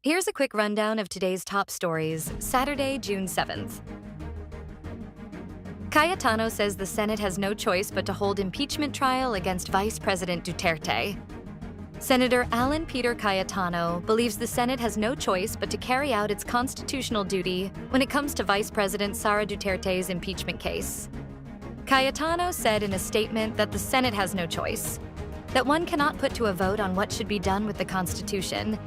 Here's a quick rundown of today's top stories, Saturday, June 7th. Cayetano says the Senate has no choice but to hold impeachment trial against Vice President Duterte. Senator Alan Peter Cayetano believes the Senate has no choice but to carry out its constitutional duty when it comes to Vice President Sara Duterte's impeachment case. Cayetano said in a statement that the Senate has no choice, that one cannot put to a vote on what should be done with the Constitution,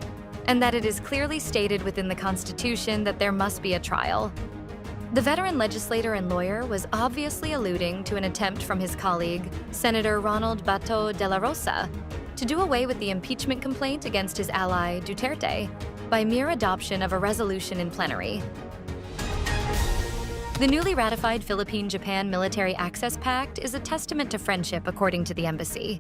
and that it is clearly stated within the Constitution that there must be a trial. The veteran legislator and lawyer was obviously alluding to an attempt from his colleague, Senator Ronald Bato de la Rosa, to do away with the impeachment complaint against his ally, Duterte, by mere adoption of a resolution in plenary. The newly ratified Philippine-Japan Military Access Pact is a testament to friendship, according to the embassy.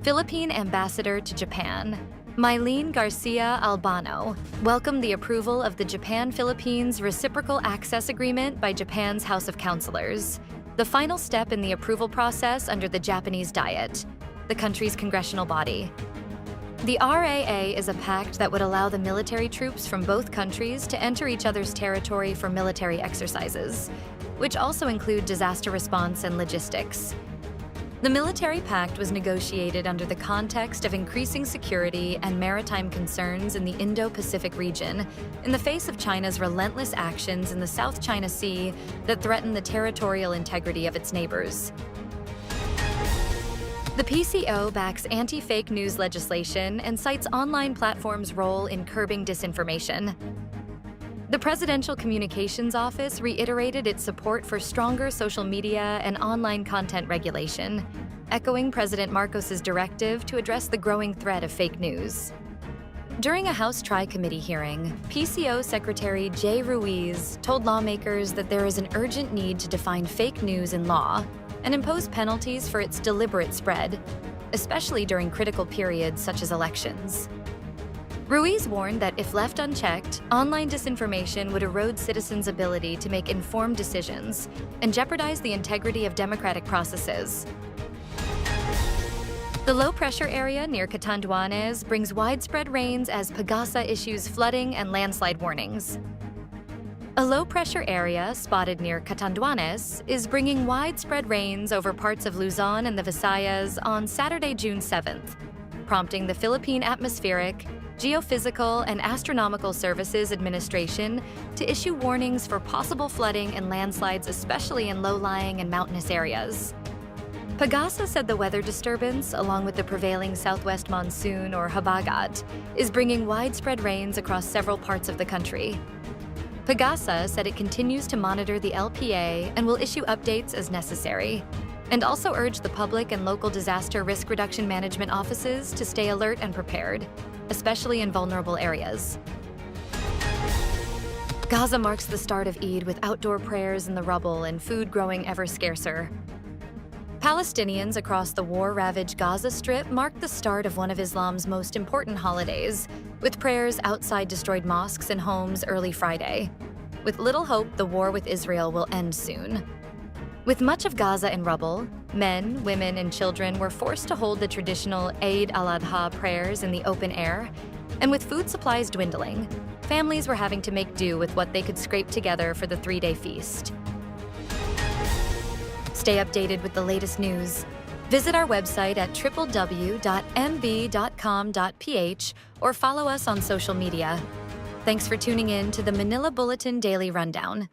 Philippine Ambassador to Japan, Mylene Garcia Albano, welcomed the approval of the Japan-Philippines Reciprocal Access Agreement by Japan's House of Councilors, the final step in the approval process under the Japanese Diet, the country's congressional body. The RAA is a pact that would allow the military troops from both countries to enter each other's territory for military exercises, which also include disaster response and logistics. The military pact was negotiated under the context of increasing security and maritime concerns in the Indo-Pacific region in the face of China's relentless actions in the South China Sea that threaten the territorial integrity of its neighbors. The PCO backs anti-fake news legislation and cites online platforms' role in curbing disinformation. The Presidential Communications Office reiterated its support for stronger social media and online content regulation, echoing President Marcos's directive to address the growing threat of fake news. During a House Tri-Committee hearing, PCO Secretary Jay Ruiz told lawmakers that there is an urgent need to define fake news in law and impose penalties for its deliberate spread, especially during critical periods such as elections. Ruiz warned that if left unchecked, online disinformation would erode citizens' ability to make informed decisions and jeopardize the integrity of democratic processes. The low-pressure area near Catanduanes brings widespread rains as PAGASA issues flooding and landslide warnings. A low-pressure area spotted near Catanduanes is bringing widespread rains over parts of Luzon and the Visayas on Saturday, June 7th, prompting the Philippine Atmospheric, Geophysical, and Astronomical Services Administration to issue warnings for possible flooding and landslides, especially in low-lying and mountainous areas. PAGASA said the weather disturbance, along with the prevailing southwest monsoon, or habagat, is bringing widespread rains across several parts of the country. PAGASA said it continues to monitor the LPA and will issue updates as necessary, and also urged the public and local disaster risk reduction management offices to stay alert and prepared, especially in vulnerable areas. Gaza marks the start of Eid with outdoor prayers in the rubble and food growing ever scarcer. Palestinians across the war-ravaged Gaza Strip marked the start of one of Islam's most important holidays, with prayers outside destroyed mosques and homes early Friday, with little hope the war with Israel will end soon. With much of Gaza in rubble, men, women, and children were forced to hold the traditional Eid al-Adha prayers in the open air, and with food supplies dwindling, families were having to make do with what they could scrape together for the three-day feast. Stay updated with the latest news. Visit our website at www.mb.com.ph or follow us on social media. Thanks for tuning in to the Manila Bulletin Daily Rundown.